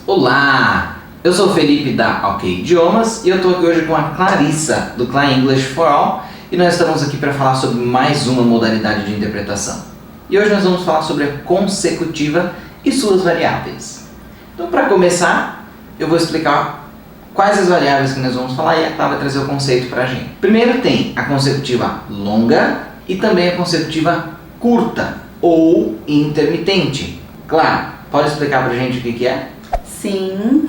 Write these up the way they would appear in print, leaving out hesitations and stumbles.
Olá, eu sou o Felipe da OK Idiomas e eu estou aqui hoje com a Clarissa do Klein English for All e nós estamos aqui para falar sobre mais uma modalidade de interpretação. E hoje nós vamos falar sobre a consecutiva e suas variáveis. Então, para começar, eu vou explicar quais as variáveis que nós vamos falar e a Clara vai trazer o conceito para a gente. Primeiro tem a consecutiva longa e também a consecutiva curta ou intermitente. Claro, pode explicar para a gente o que é? Sim,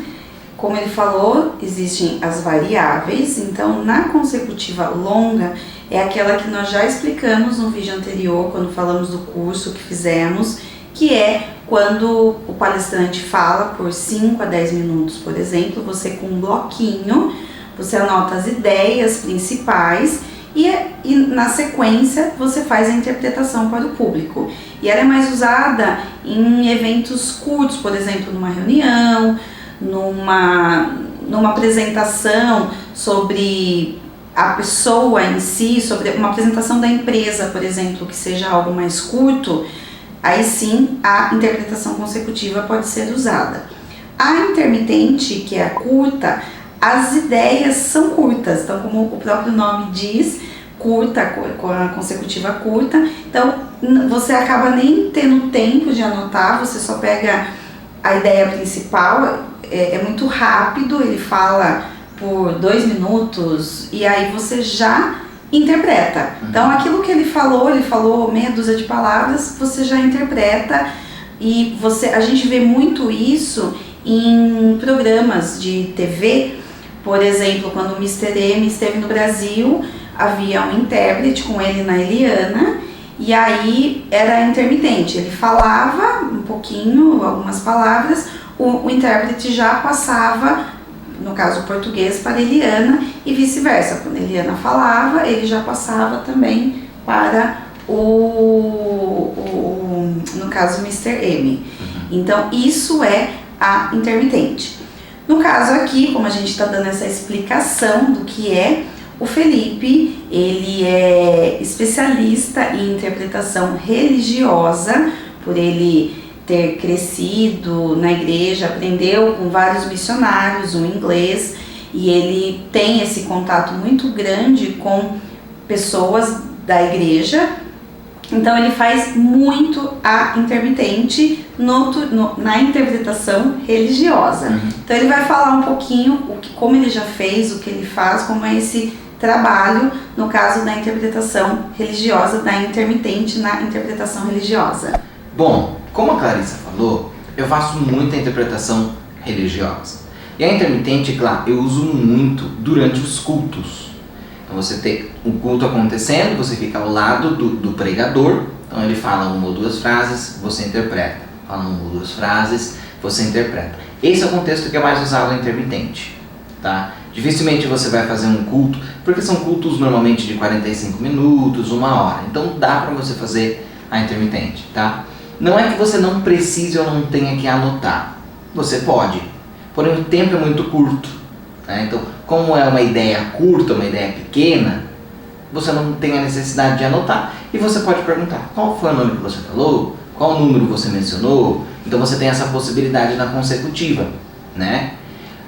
como ele falou, existem as variáveis. Então, na consecutiva longa é aquela que nós já explicamos no vídeo anterior, quando falamos do curso que fizemos, que é quando o palestrante fala por 5 a 10 minutos, por exemplo, você com um bloquinho, você anota as ideias principais e na sequência você faz a interpretação para o público. E ela é mais usada em eventos curtos, por exemplo, numa reunião, numa apresentação sobre a pessoa em si, sobre uma apresentação da empresa, por exemplo, que seja algo mais curto. Aí sim a interpretação consecutiva pode ser usada. A intermitente, que é a curta, as ideias são curtas, então como o próprio nome diz, curta, com a consecutiva curta, então você acaba nem tendo tempo de anotar, você só pega a ideia principal, é muito rápido, ele fala por 2 minutos e aí você já interpreta. Então aquilo que ele falou meia dúzia de palavras, você já interpreta e a gente vê muito isso em programas de TV, por exemplo, quando o Mr. M esteve no Brasil, havia um intérprete com ele na Eliana e aí era intermitente, ele falava um pouquinho, algumas palavras, o intérprete já passava, no caso o português, para a Eliana e vice-versa. Quando a Eliana falava, ele já passava também para no caso, o Mr. M. Então, isso é a intermitente. No caso aqui, como a gente está dando essa explicação do que é, o Felipe, ele é especialista em interpretação religiosa, por ele ter crescido na igreja, aprendeu com vários missionários o inglês e ele tem esse contato muito grande com pessoas da igreja. Então ele faz muito a intermitente na interpretação religiosa. Então ele vai falar um pouquinho como ele já fez, o que ele faz, como é esse trabalho no caso da interpretação religiosa, da intermitente na interpretação religiosa. Bom, como a Clarissa falou, eu faço muita interpretação religiosa. E a intermitente, claro, eu uso muito durante os cultos. Então você tem um culto acontecendo, você fica ao lado do pregador, então ele fala 1 ou 2 frases, você interpreta. Fala 1 ou 2 frases, você interpreta. Esse é o contexto que é mais usado a intermitente, tá? Dificilmente você vai fazer um culto, porque são cultos normalmente de 45 minutos, 1 hora. Então dá para você fazer a intermitente, tá? Não é que você não precise ou não tenha que anotar. Você pode, porém o tempo é muito curto, né? Então, como é uma ideia curta, uma ideia pequena, você não tem a necessidade de anotar e você pode perguntar qual foi o nome que você falou, qual número você mencionou. Então você tem essa possibilidade na consecutiva, né?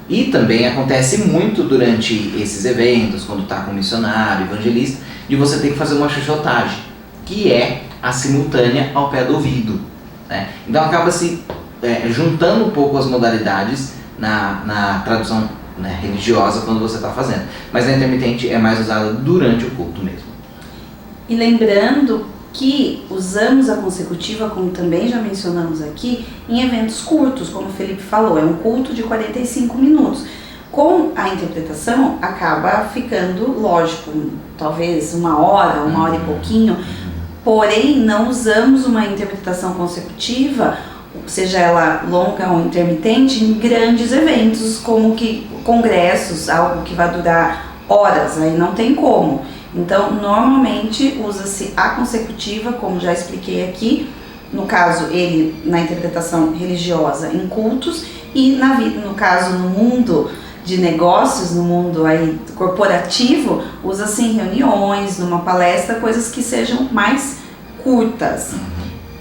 E também acontece muito durante esses eventos, quando está com missionário, evangelista, de você ter que fazer uma chuchotagem, que é a simultânea ao pé do ouvido, né? Então acaba se juntando um pouco as modalidades na tradução, né, religiosa quando você está fazendo. Mas a intermitente é mais usada durante o culto mesmo. E lembrando que usamos a consecutiva, como também já mencionamos aqui, em eventos curtos, como o Felipe falou, é um culto de 45 minutos. Com a interpretação acaba ficando, lógico, talvez 1 hora, 1 hora e pouquinho, porém não usamos uma interpretação consecutiva, seja ela longa ou intermitente, em grandes eventos, como que congressos, algo que vai durar horas, aí não tem como. Então, normalmente usa-se a consecutiva, como já expliquei aqui, no caso ele na interpretação religiosa em cultos e no caso no mundo de negócios, no mundo aí corporativo, usa-se em reuniões, numa palestra, coisas que sejam mais curtas.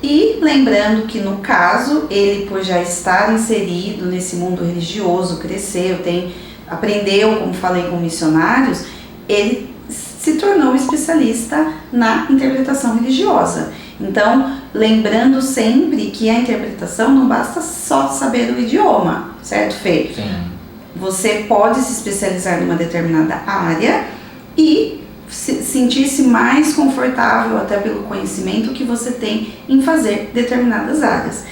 E lembrando que no caso, ele por já estar inserido nesse mundo religioso, cresceu, aprendeu, como falei, com missionários, ele se tornou especialista na interpretação religiosa. Então, lembrando sempre que a interpretação não basta só saber o idioma, certo, Fê? Sim. Você pode se especializar numa determinada área e sentir-se mais confortável até pelo conhecimento que você tem em fazer determinadas áreas.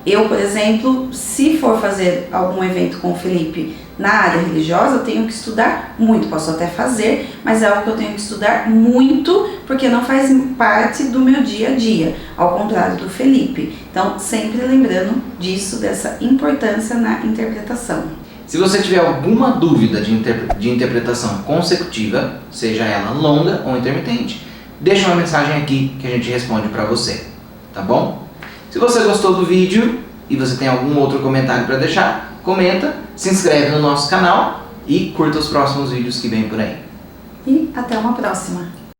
Eu, por exemplo, se for fazer algum evento com o Felipe na área religiosa, eu tenho que estudar muito. Posso até fazer, mas é algo que eu tenho que estudar muito, porque não faz parte do meu dia a dia, ao contrário do Felipe. Então, sempre lembrando disso, dessa importância na interpretação. Se você tiver alguma dúvida de interpretação consecutiva, seja ela longa ou intermitente, deixa uma mensagem aqui que a gente responde para você, tá bom? Se você gostou do vídeo e você tem algum outro comentário para deixar, comenta, se inscreve no nosso canal e curta os próximos vídeos que vem por aí. E até uma próxima!